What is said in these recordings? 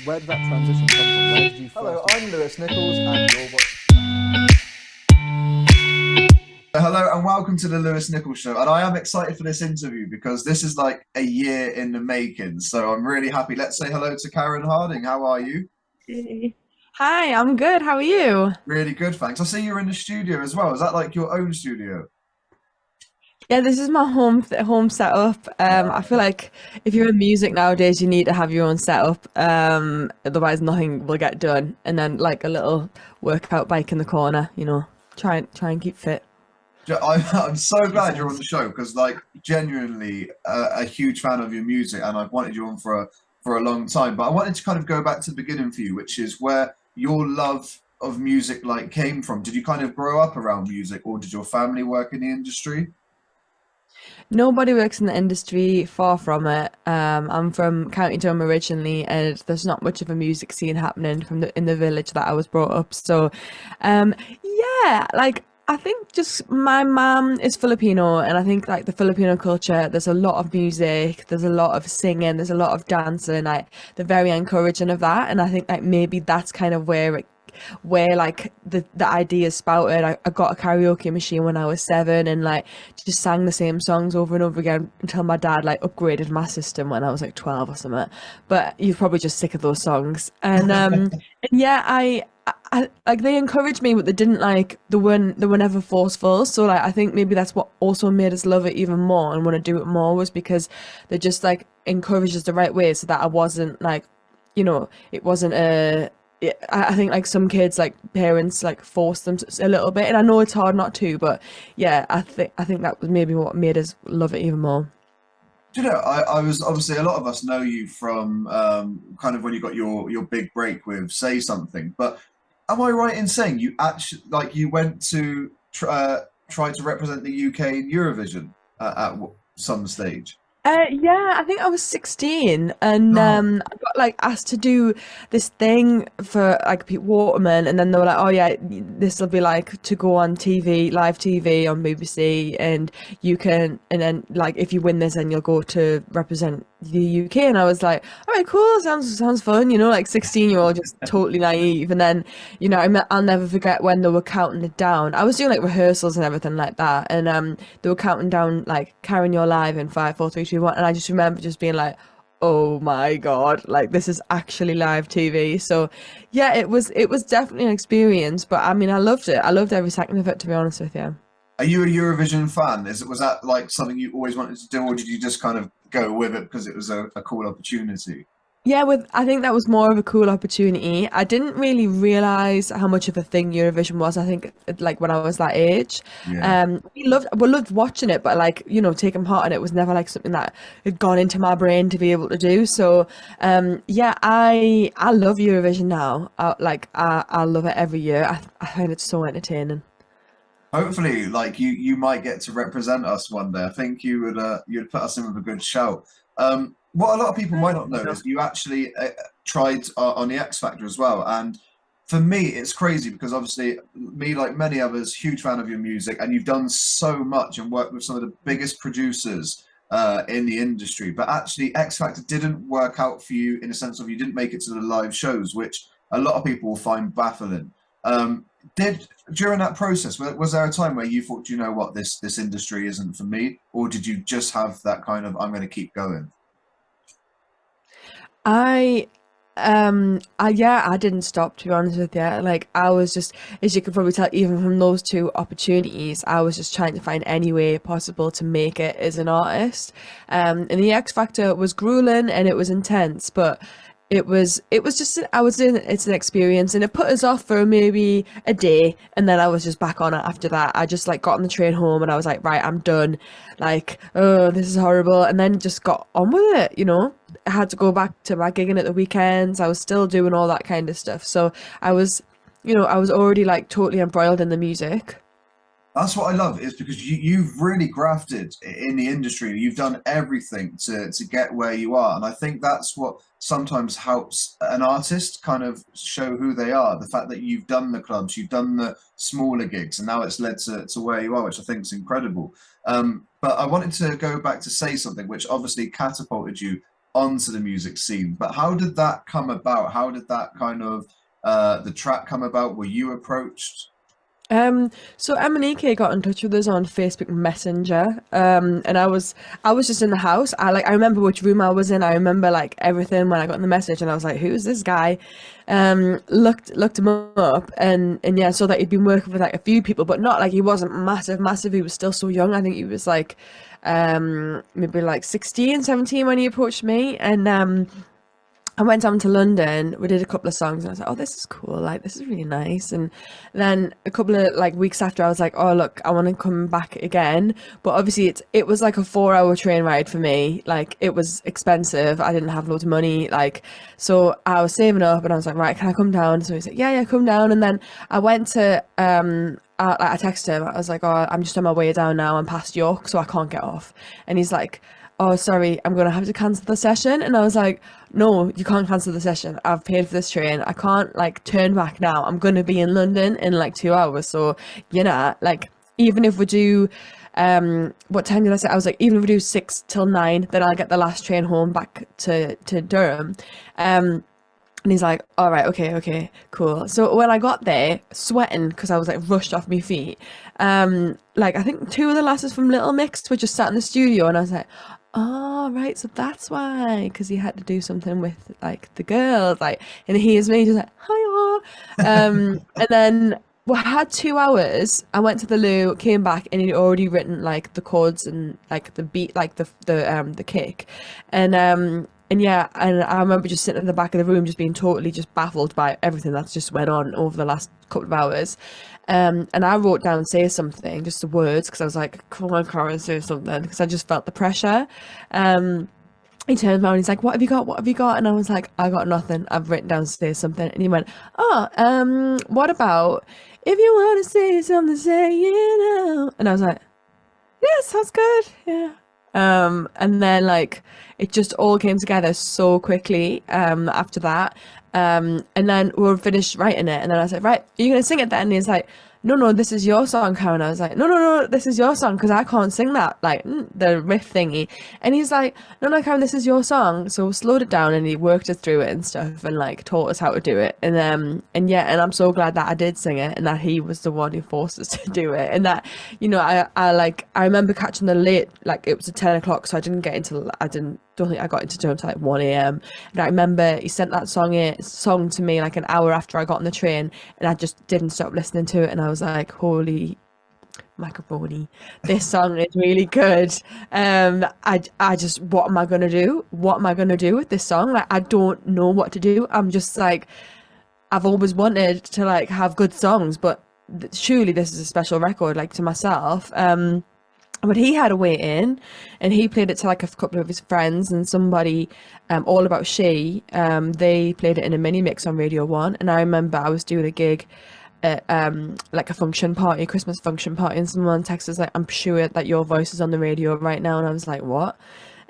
Where did that transition come from? Where did you Hello, first? I'm Lewis Nichols, and you're watching. Hello and welcome to the Lewis Nichols Show. And I am excited for this interview because this is like a year in the making. So I'm really happy. Let's say hello to Karen Harding. How are you? Hey. Hi, I'm good. How are you? Really good, thanks. I see you're in the studio as well. Is that like your own studio? Yeah, this is my home setup. I feel like if you're in music nowadays, you need to have your own setup. Otherwise, nothing will get done. And then like a little workout bike in the corner, try and keep fit. I'm so Makes glad you're on sense. the show because, like, genuinely a huge fan of your music, and I've wanted you on for a long time. But I wanted to kind of go back to the beginning for you, which is where your love of music like came from. Did you kind of grow up around music, or did your family work in the industry? Nobody works in the industry, far from it. I'm from County Durham originally, and there's not much of a music scene happening in the village that I was brought up. So, yeah, like I think just my mom is Filipino, and I think like the Filipino culture, there's a lot of music, there's a lot of singing, there's a lot of dancing. Like they're very encouraging of that, and I think like maybe that's kind of where like the idea spouted. I got a karaoke machine when I was 7 and like just sang the same songs over and over again until my dad like upgraded my system when I was like 12 or something. But you're probably just sick of those songs. And yeah, I like they encouraged me, but they were never forceful. So like I think maybe that's what also made us love it even more and want to do it more, was because they just like encouraged us the right way, so that I wasn't like, it wasn't a I think like some kids, like parents like force them a little bit, and I know it's hard not to, but yeah, I think that was maybe what made us love it even more. Do you know, I was obviously a lot of us know you from kind of when you got your big break with Say Something, but am I right in saying you actually like you went to try to represent the UK in Eurovision some stage? Yeah, I think I was 16, and Oh, I got like asked to do this thing for like Pete Waterman, and then they were like, "Oh yeah, this will be like to go on TV, live TV on BBC, and and then like if you win this, then you'll go to represent the UK." And I was like, "All right, cool, sounds fun," like 16-year-old, just totally naive. And then, I'll never forget when they were counting it down. I was doing like rehearsals and everything like that, and they were counting down like "Karen, you're live" in 5, 4, 3, 2, 1, and I just remember just being like, "Oh my God, like this is actually live TV." So yeah, it was definitely an experience, but I mean, I loved it. I loved every second of it, to be honest with you. are you a Eurovision fan? Was that like something you always wanted to do, or did you just kind of go with it because it was a cool opportunity? Yeah, I think that was more of a cool opportunity. I didn't really realize how much of a thing Eurovision was. I think like when I was that age, Yeah. we loved watching it, but like taking part in it was never like something that had gone into my brain to be able to do. So, yeah, I love Eurovision now. I love it every year. I find it so entertaining. Hopefully, like you might get to represent us one day. I think you'd put us in with a good shout. What a lot of people might not know is you actually tried on the X Factor as well. And for me, it's crazy because obviously me, like many others, huge fan of your music, and you've done so much and worked with some of the biggest producers in the industry. But actually, X Factor didn't work out for you in a sense of you didn't make it to the live shows, which a lot of people will find baffling. Did during that process, was there a time where you thought, you know what, this industry isn't for me, or did you just have that kind of I'm going to keep going? I yeah, I didn't stop, to be honest with you. Like I was just, as you could probably tell, even from those two opportunities, I was just trying to find any way possible to make it as an artist. And the X Factor was grueling and it was intense, but it was just I was doing it's an experience, and it put us off for maybe a day, and then I was just back on it after that. I just like got on the train home and I was like, right, I'm done. Like, oh, this is horrible, and then just got on with it. I had to go back to my gigging at the weekends. I was still doing all that kind of stuff. So I was, I was already like totally embroiled in the music. That's what I love is because you've really grafted in the industry. You've done everything to get where you are, and I think that's what sometimes helps an artist kind of show who they are. The fact that you've done the clubs, you've done the smaller gigs, and now it's led to where you are, which I think is incredible. But I wanted to go back to Say Something, which obviously catapulted you onto the music scene. But how did that come about? How did that kind of the track come about? Were you approached? So M&EK got in touch with us on Facebook Messenger, and I was just in the house. I remember which room I was in. I remember like everything when I got in the message, and I was like, "Who's this guy?" Looked him up, and yeah, saw that he'd been working with like a few people, but not like he wasn't massive. He was still so young. I think he was like maybe like 16, 17 when he approached me, and I went down to London, we did a couple of songs, and I was like, oh, this is cool, like, this is really nice. And then a couple of like weeks after, I was like, oh, look, I want to come back again. But obviously it was like a 4-hour train ride for me. Like, it was expensive. I didn't have loads of money. Like, so I was saving up, and I was like, right, can I come down? So he's like, yeah, come down. And then I went to, I texted him, I was like, oh, I'm just on my way down now. I'm past York, so I can't get off. And he's like, oh, sorry, I'm going to have to cancel the session. And I was like, no, you can't cancel the session. I've paid for this train. I can't like turn back now. I'm going to be in London in like 2 hours. So, you know, like, even if we do, what time did I say? I was like, even if we do 6 till 9, then I'll get the last train home back to Durham. And he's like, all right, okay, cool. So when I got there, sweating because I was like rushed off my feet, like I think 2 of the lasses from Little Mix were just sat in the studio, and I was like, oh, right, so that's why, because he had to do something with like the girls, like, and here's me just like, hiya. And then we had 2 hours. I went to the loo, came back, and he'd already written like the chords and like the beat, like the kick, and yeah, and I remember just sitting in the back of the room, just being totally just baffled by everything that's just went on over the last couple of hours. And I wrote down "say something," just the words, because I was like, "Come on, Cara, say something," because I just felt the pressure. He turned around, he's like, "What have you got? What have you got?" And I was like, "I got nothing. I've written down "say something." And he went, "Oh, what about if you want to say something, say it out?" And I was like, "Yeah, sounds good. Yeah." And then like it just all came together so quickly after that. And then we were finished writing it, and then I was like, right, are you gonna sing it then? And he's like, no, this is your song, Karen. I was like, no, this is your song, because I can't sing that, like the riff thingy. And he's like, no, Karen, this is your song. So we slowed it down, and he worked us through it and stuff, and like taught us how to do it. And yeah, and I'm so glad that I did sing it, and that he was the one who forced us to do it. And that, you know, I remember catching the late, like it was at 10 o'clock, so I don't think I got into Durham till like 1 a.m. And I remember he sent that song to me like an hour after I got on the train, and I just didn't stop listening to it, and I was like, holy macaroni, this song is really good. I just, what am I gonna do? What am I gonna do with this song? Like, I don't know what to do. I'm just like, I've always wanted to like have good songs, but surely this is a special record, like, to myself. But he had a way in, and he played it to like a couple of his friends, and somebody, All About She, they played it in a mini mix on Radio 1. And I remember I was doing a gig at like a function party, Christmas function party, and someone texted us like, I'm sure that your voice is on the radio right now. And I was like, what?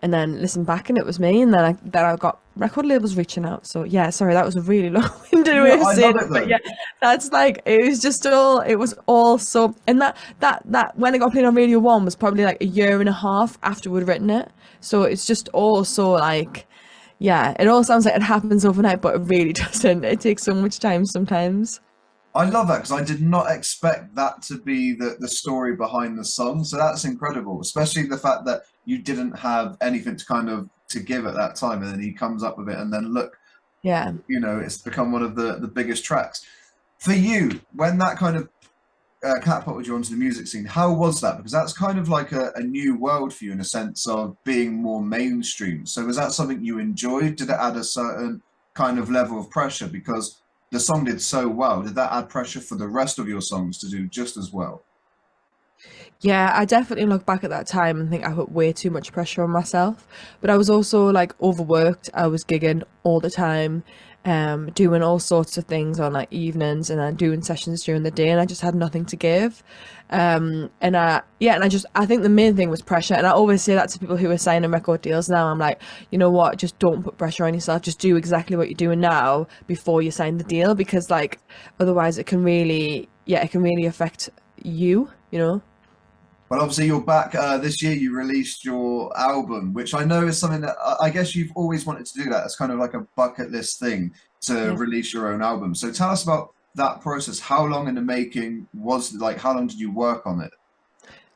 And then listened back, and it was me. And then I got record labels reaching out. So yeah, sorry, that was a really long-winded way of saying it, but yeah, that's like, it was all so. And that when it got played on Radio 1 was probably like a year and a half after we'd written it. So it's just all so like, yeah, it all sounds like it happens overnight, but it really doesn't. It takes so much time sometimes. I love that, because I did not expect that to be the story behind the song. So that's incredible, especially the fact that you didn't have anything to kind of to give at that time, and then he comes up with it, and then look, Yeah. you know, it's become one of the biggest tracks. For you, when that kind of catapulted you onto the music scene, how was that? Because that's kind of like a new world for you, in a sense of being more mainstream. So was that something you enjoyed? Did it add a certain kind of level of pressure? Because the song did so well. Did that add pressure for the rest of your songs to do just as well? Yeah, I definitely look back at that time and think I put way too much pressure on myself. But I was also like overworked. I was gigging all the time, doing all sorts of things on like evenings, and then doing sessions during the day, and I just had nothing to give. And I think the main thing was pressure. And I always say that to people who are signing record deals now. I'm like, you know what, just don't put pressure on yourself. Just do exactly what you're doing now before you sign the deal, because like otherwise it can really affect you, you know. Well, obviously, you're back this year. You released your album, which I know is something that I guess you've always wanted to do. That it's kind of like a bucket list thing to Yeah. release your own album. So tell us about that process. How long in the making was like? How long did you work on it?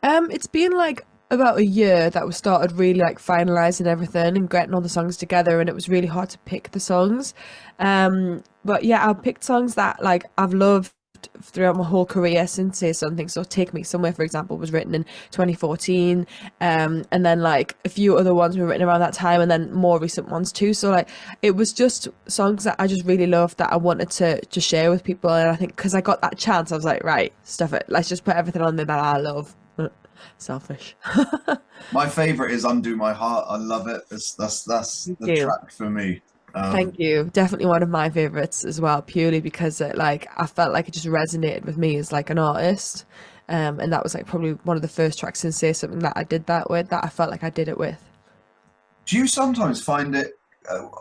It's been like about a year that we started really like finalizing everything and getting all the songs together, and it was really hard to pick the songs. But yeah, I picked songs that like I've loved throughout my whole career since Say Something. So Take Me Somewhere, for example, was written in 2014. And then like a few other ones were written around that time, and then more recent ones too. So like it was just songs that I just really loved that I wanted to share with people. And I think because I got that chance, I was like, right, stuff it. Let's just put everything on there that I love. Selfish. My favorite is "Undo My Heart." I love it. That's Thank the you. track for me. Thank you. Definitely one of my favorites as well, purely because it like I felt like it just resonated with me as like an artist. And that was like probably one of the first tracks in Say Something that I did that with, that I felt like I did it with. Do you sometimes find it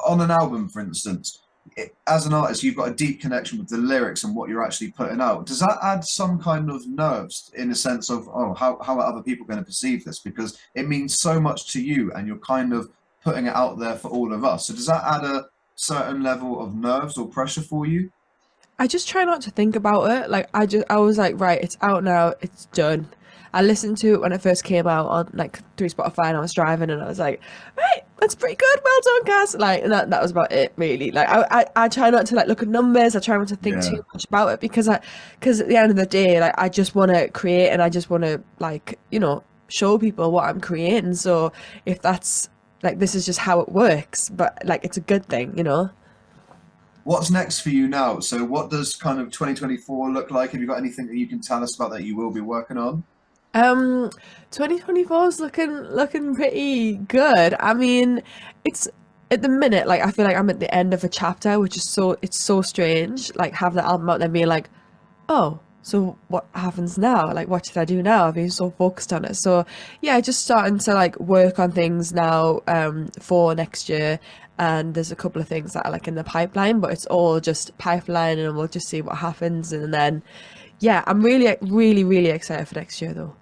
on an album, for instance, as an artist, you've got a deep connection with the lyrics and what you're actually putting out? Does that add some kind of nerves in the sense of, oh, how are other people going to perceive this? Because it means so much to you and you're kind of putting it out there for all of us. So does that add a certain level of nerves or pressure for you? I just try not to think about it. Like I was like, right, it's out now, it's done. I listened to it when it first came out on like through Spotify, and I was driving, and I was like, right, that's pretty good, well done, Cass. Like, and that was about it, really. Like, I try not to like look at numbers. I try not to think Yeah. too much about it because at the end of the day, like I just want to create, and I just want to like show people what I'm creating. So if that's like this is just how it works, but like it's a good thing. What's next for you now? So what does kind of 2024 look like? Have you got anything that you can tell us about that you will be working on? Um, 2024 is looking pretty good. I mean, it's at the minute like I feel like I'm at the end of a chapter, which is it's so strange. Like having the album out there, being like, oh, so what happens now? Like, what should I do now? I've been so focused on it. So yeah, just starting to like work on things now for next year. And there's a couple of things that are like in the pipeline, but it's all just pipeline, and we'll just see what happens. And then yeah, I'm really excited for next year though.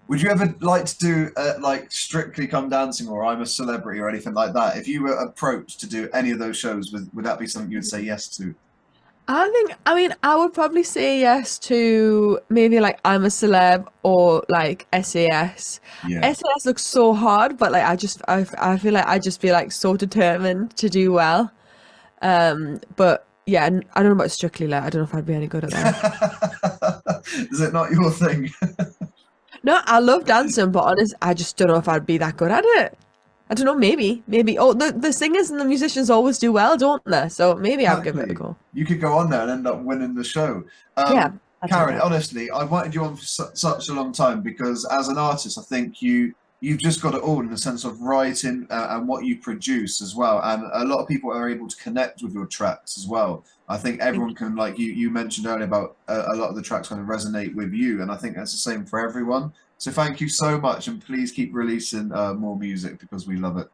Would you ever like to do like Strictly Come Dancing or I'm a Celebrity or anything like that? If you were approached to do any of those shows, would that be something you would say yes to? I mean, I would probably say yes to maybe like I'm a Celeb or like SAS. Yeah. SAS looks so hard, but like I feel like I just feel like so determined to do well. But yeah, I don't know about Strictly, like I don't know if I'd be any good at that. Is it not your thing? No, I love dancing, but honest, I just don't know if I'd be that good at it. I don't know, maybe. Oh, the singers and the musicians always do well, don't they? So maybe I'll give it a Exactly. go. You could go on there and end up winning the show. Yeah, I'd do Karen, that. honestly, I've wanted you on for such a long time because as an artist, I think you've just got it all in the sense of writing and what you produce as well. And a lot of people are able to connect with your tracks as well. I think Thank everyone can, like you mentioned earlier about a lot of the tracks kind of resonate with you, and I think that's the same for everyone. So thank you so much, and please keep releasing more music because we love it.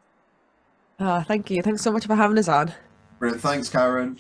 Thank you. Thanks so much for having us on. Brilliant. Thanks, Karen.